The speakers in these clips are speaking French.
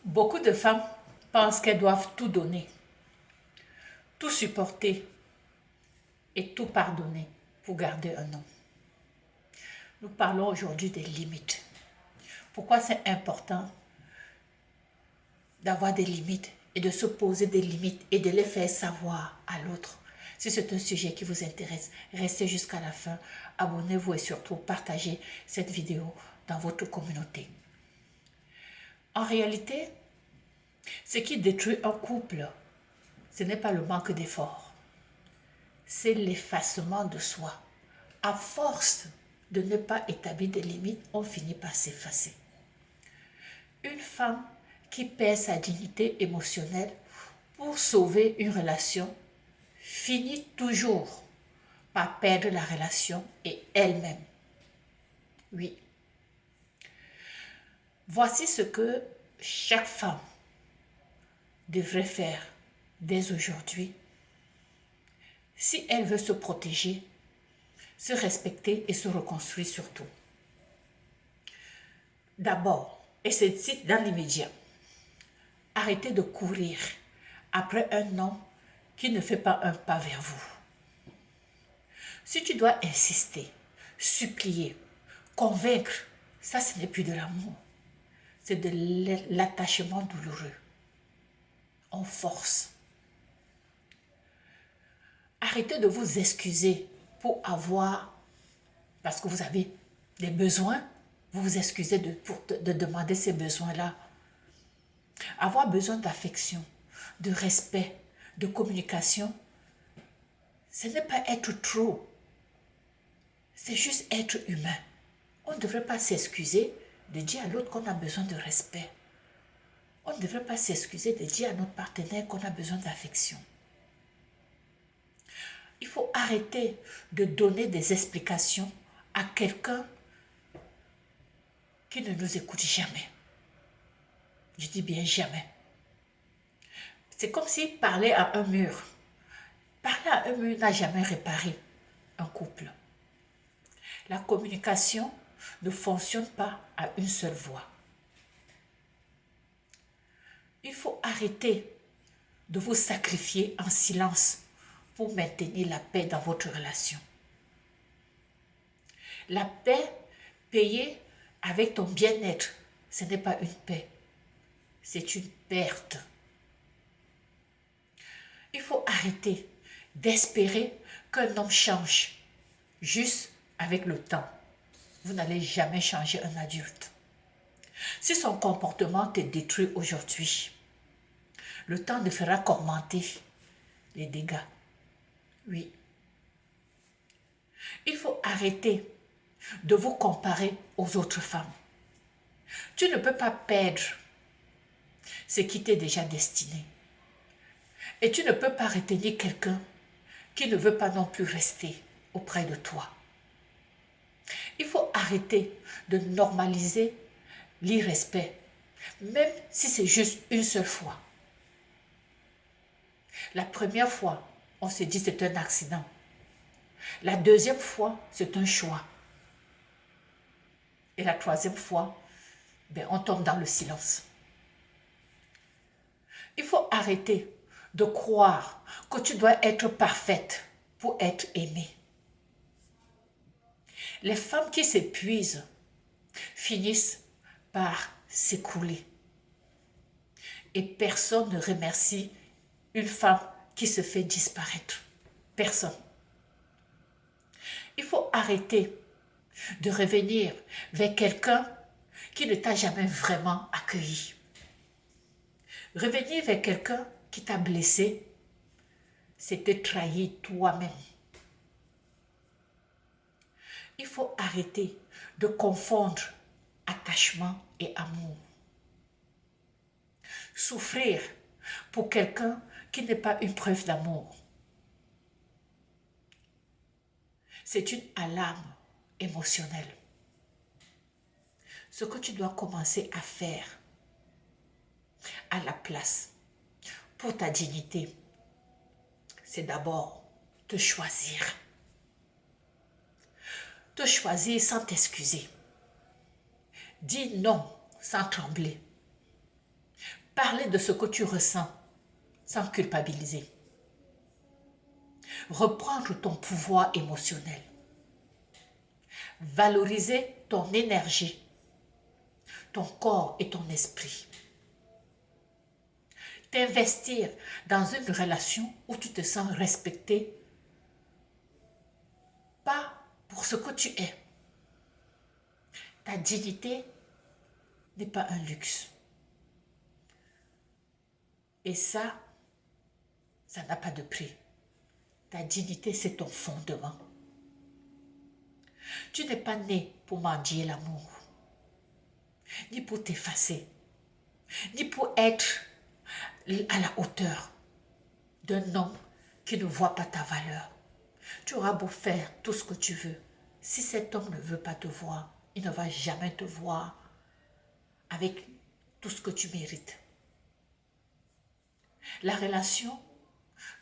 Beaucoup de femmes pensent qu'elles doivent tout donner, tout supporter et tout pardonner pour garder un homme. Nous parlons aujourd'hui des limites. Pourquoi c'est important d'avoir des limites et de se poser des limites et de les faire savoir à l'autre. Si c'est un sujet qui vous intéresse, restez jusqu'à la fin, abonnez-vous et surtout partagez cette vidéo dans votre communauté. En réalité, ce qui détruit un couple, ce n'est pas le manque d'effort, c'est l'effacement de soi. À force de ne pas établir des limites, on finit par s'effacer. Une femme qui perd sa dignité émotionnelle pour sauver une relation finit toujours par perdre la relation et elle-même. Oui. Voici ce que chaque femme devrait faire dès aujourd'hui si elle veut se protéger, se respecter et se reconstruire surtout. D'abord, et c'est dans l'immédiat, arrêtez de courir après un homme qui ne fait pas un pas vers vous. Si tu dois insister, supplier, convaincre, ça ce n'est plus de l'amour, c'est de l'attachement douloureux. On force. Arrêtez de vous excuser pour avoir, parce que vous avez des besoins, vous vous excusez de demander ces besoins-là. Avoir besoin d'affection, de respect, de communication, ce n'est pas être trop, c'est juste être humain. On ne devrait pas s'excuser de dire à l'autre qu'on a besoin de respect. On ne devrait pas s'excuser de dire à notre partenaire qu'on a besoin d'affection. Il faut arrêter de donner des explications à quelqu'un qui ne nous écoute jamais. Je dis bien jamais. C'est comme si parler à un mur. Parler à un mur n'a jamais réparé un couple. La communication ne fonctionne pas à une seule voix. Il faut arrêter de vous sacrifier en silence pour maintenir la paix dans votre relation. La paix payée avec ton bien-être, ce n'est pas une paix, c'est une perte. Il faut arrêter d'espérer qu'un homme change juste avec le temps. Vous n'allez jamais changer un adulte. Si son comportement te détruit aujourd'hui, le temps ne fera qu'augmenter les dégâts. Oui. Il faut arrêter de vous comparer aux autres femmes. Tu ne peux pas perdre ce qui t'est déjà destiné. Et tu ne peux pas retenir quelqu'un qui ne veut pas non plus rester auprès de toi. Il faut arrêter de normaliser l'irrespect, même si c'est juste une seule fois. La première fois, on se dit c'est un accident. La deuxième fois, c'est un choix. Et la troisième fois, on tombe dans le silence. Il faut arrêter de croire que tu dois être parfaite pour être aimée. Les femmes qui s'épuisent finissent par s'écrouler. Et personne ne remercie une femme qui se fait disparaître. Personne. Il faut arrêter de revenir vers quelqu'un qui ne t'a jamais vraiment accueilli. Revenir vers quelqu'un qui t'a blessé, c'est te trahir toi-même. Il faut arrêter de confondre attachement et amour. Souffrir pour quelqu'un qui n'est pas une preuve d'amour, c'est une alarme émotionnelle. Ce que tu dois commencer à faire à la place pour ta dignité, c'est d'abord te choisir. Te choisir sans t'excuser. Dis non sans trembler. Parler de ce que tu ressens sans culpabiliser. Reprendre ton pouvoir émotionnel. Valoriser ton énergie, ton corps et ton esprit. T'investir dans une relation où tu te sens respecté, pas pour ce que tu es. Ta dignité n'est pas un luxe. Et ça n'a pas de prix. Ta dignité, c'est ton fondement. Tu n'es pas né pour mendier l'amour, ni pour t'effacer, ni pour être à la hauteur d'un homme qui ne voit pas ta valeur. Tu auras beau faire tout ce que tu veux. Si cet homme ne veut pas te voir, il ne va jamais te voir avec tout ce que tu mérites. La relation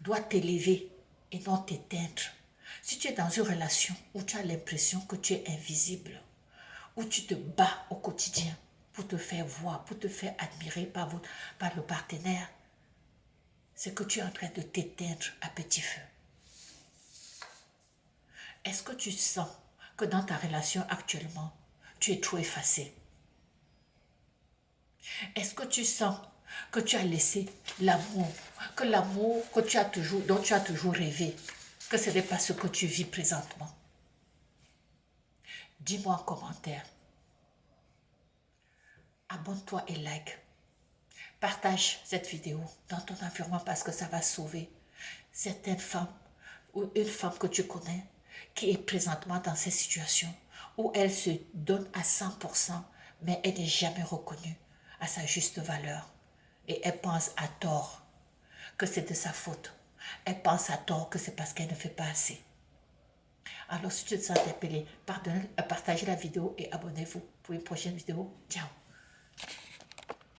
doit t'élever et non t'éteindre. Si tu es dans une relation où tu as l'impression que tu es invisible, où tu te bats au quotidien pour te faire voir, pour te faire admirer par le partenaire, c'est que tu es en train de t'éteindre à petit feu. Est-ce que tu sens que dans ta relation actuellement, tu es trop effacé? Est-ce que tu sens que tu as laissé l'amour, que l'amour que tu as toujours, dont tu as toujours rêvé, que ce n'est pas ce que tu vis présentement? Dis-moi en commentaire. Abonne-toi et like. Partage cette vidéo dans ton environnement parce que ça va sauver certaines femmes ou une femme que tu connais qui est présentement dans cette situation où elle se donne à 100%, mais elle n'est jamais reconnue à sa juste valeur. Et elle pense à tort que c'est de sa faute. Elle pense à tort que c'est parce qu'elle ne fait pas assez. Alors si tu te sens interpellé, partagez la vidéo et abonnez-vous pour une prochaine vidéo. Ciao!